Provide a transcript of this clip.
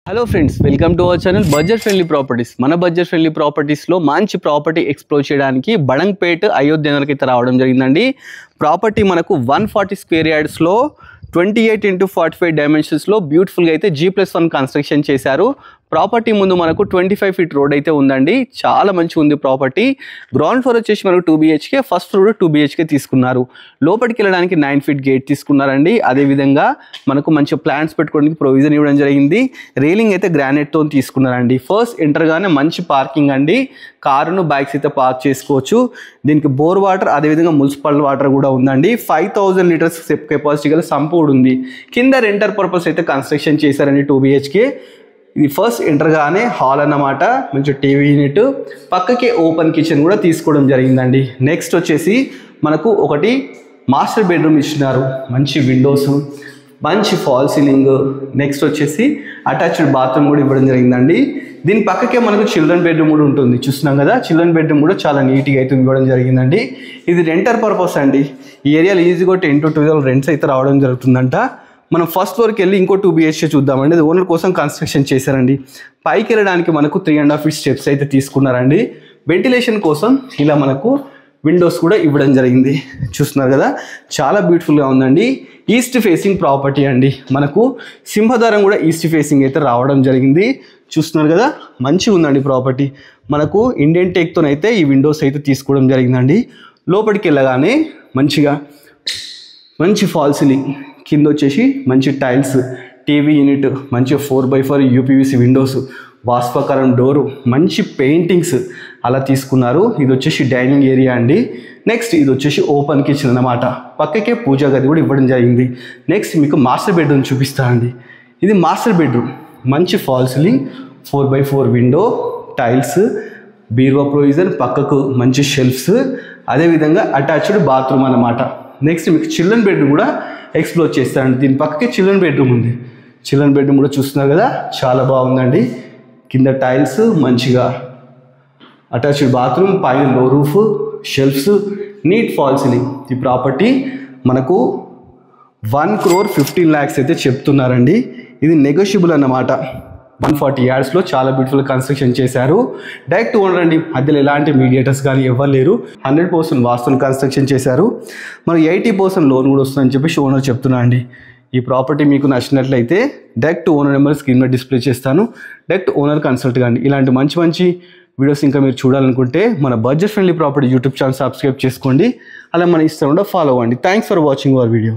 Hello friends, welcome to our channel budget friendly properties. మన budget friendly ప్రాపర్టీస్లో మంచి property explore చేయడానికి బడంగ్పేట్ అయోధ్య నగర్కి అయితే రావడం జరిగిందండి. ప్రాపర్టీ మనకు 140 స్క్వేర్ యార్డ్స్లో 28x45 డైమెన్షన్స్లో బ్యూటిఫుల్గా అయితే G+1 కన్స్ట్రక్షన్ చేశారు. ప్రాపర్టీ ముందు మనకు 25 ఫీట్ రోడ్ అయితే ఉందండి. చాలా మంచిగా ఉంది ప్రాపర్టీ. గ్రౌండ్ ఫ్లోర్ వచ్చేసి మనకు 2 BHK, ఫస్ట్ ఫ్లోర్ 2 BHK తీసుకున్నారు. లోపలికి వెళ్ళడానికి 9 ఫీట్ గేట్ తీసుకున్నారండి. అదేవిధంగా మనకు మంచి ప్లాంట్స్ పెట్టుకోవడానికి ప్రొవిజన్ ఇవ్వడం జరిగింది. రేలింగ్ అయితే గ్రానైట్తో తీసుకున్నారండి. ఫస్ట్ ఎంటర్గానే మంచి పార్కింగ్ అండి. కారును బైక్స్ అయితే పార్క్ చేసుకోవచ్చు. దీనికి బోర్ వాటర్ అదేవిధంగా మున్సిపల్ వాటర్ కూడా ఉందండి. 5000 లీటర్స్ కెపాసిటీ గల సంపూర్ణ ఉంది. కింద రెంటర్ పర్పస్ అయితే కన్స్ట్రక్షన్ చేశారండి 2 BHK. ఇది ఫస్ట్ ఎంటర్గానే హాల్ అన్నమాట. మంచి టీవీ యూనిట్, పక్కకే ఓపెన్ కిచెన్ కూడా తీసుకోవడం జరిగిందండి. నెక్స్ట్ వచ్చేసి మనకు ఒకటి మాస్టర్ బెడ్రూమ్ ఇచ్చినారు. మంచి విండోస్, మంచి ఫాల్ సీలింగ్. నెక్స్ట్ వచ్చేసి అటాచ్డ్ బాత్రూమ్ కూడా ఇవ్వడం జరిగిందండి. దీని పక్కకే మనకు చిల్డ్రన్ బెడ్రూమ్ కూడా ఉంటుంది. చూస్తున్నాం కదా, చిల్డ్రన్ బెడ్రూమ్ కూడా చాలా నీట్గా అయితే ఇవ్వడం జరిగిందండి. ఇది రెంటర్ పర్పస్ అండి. ఈ ఏరియాలో ఈజీగా 10 to 12 రెంట్స్ అయితే రావడం జరుగుతుందంట. మనం ఫస్ట్ ఫ్లోర్కి వెళ్ళి ఇంకో 2 BHK చూద్దామండి. అది ఓనర్ కోసం కన్స్ట్రక్షన్ చేశారండి. పైకి వెళ్ళడానికి మనకు 3.5 feet స్టెప్స్ అయితే తీసుకున్నారండి. వెంటిలేషన్ కోసం ఇలా మనకు విండోస్ కూడా ఇవ్వడం జరిగింది. చూస్తున్నారు కదా, చాలా బ్యూటిఫుల్గా ఉందండి. ఈస్ట్ ఫేసింగ్ ప్రాపర్టీ అండి. మనకు సింహద్వారం కూడా ఈస్ట్ ఫేసింగ్ అయితే రావడం జరిగింది. చూస్తున్నారు కదా, మంచిగా ఉందండి ప్రాపర్టీ. మనకు ఇండియన్ టేక్తోనైతే ఈ విండోస్ అయితే తీసుకోవడం జరిగిందండి. లోపలికి వెళ్ళగానే మంచి ఫాల్ సీలింగ్, కింద వచ్చేసి మంచి టైల్స్, టీవీ యూనిట్, మంచి 4x4 UPVC విండోస్, వాష్పకరం డోరు, మంచి పెయింటింగ్స్ అలా తీసుకున్నారు. ఇది వచ్చేసి డైనింగ్ ఏరియా అండి. నెక్స్ట్ ఇది వచ్చేసి ఓపెన్ కిచెన్ అన్నమాట. పక్కకే పూజా గది కూడా ఇవ్వడం జరిగింది. నెక్స్ట్ మీకు మాస్టర్ బెడ్రూమ్ చూపిస్తానండి. ఇది మాస్టర్ బెడ్రూమ్. మంచి fall ceiling, 4x4 window, tiles, బీరువా ప్రొవిజన్, పక్కకు మంచి షెల్ఫ్స్, అదేవిధంగా అటాచ్డ్ బాత్రూమ్ అన్నమాట. నెక్స్ట్ మీకు చిల్డ్రన్ బెడ్రూమ్ కూడా ఎక్స్ప్లోర్ చేస్తానండి. దీని పక్కకే చిల్డ్రన్ బెడ్రూమ్ ఉంది. చిల్డ్రన్ బెడ్రూమ్ కూడా చూస్తున్నారు కదా, చాలా బాగుందండి. కింద టైల్స్, మంచిగా అటాచ్డ్ బాత్రూమ్, పైన లో roof, shelves, neat fall ceiling. ఈ ప్రాపర్టీ మనకు 1,15 lakhs అయితే చెప్తున్నారండి. ఇది నెగోషియబుల్ అన్నమాట. 140 yardsలో చాలా బ్యూటిఫుల్ కన్స్ట్రక్షన్ చేశారు. డైరెక్ట్ ఓనర్ అండి. మధ్యలో ఎలాంటి మీడియేటర్స్ కానీ ఎవరు లేరు. 100% వాస్తుని కన్స్ట్రక్షన్ చేశారు. మనకు 80% లోన్ కూడా వస్తుందని చెప్పేసి ఓనర్ చెప్తున్నా అండి. ఈ ప్రాపర్టీ మీకు నచ్చినట్లయితే డైరెక్ట్ ఓనర్ నెంబర్ స్క్రీన్ మీద డిస్ప్లే చేస్తాను. డైరెక్ట్ ఓనర్ కన్సల్ట్ కానీ. ఇలాంటి మంచి వీడియోస్ ఇంకా మీరు చూడాలనుకుంటే మన budget friendly property YouTube channel subscribe చేసుకోండి. అలా మన ఇన్స్టాగ్రామ్లో ఫాలో అవ్వండి. Thanks for watching our video.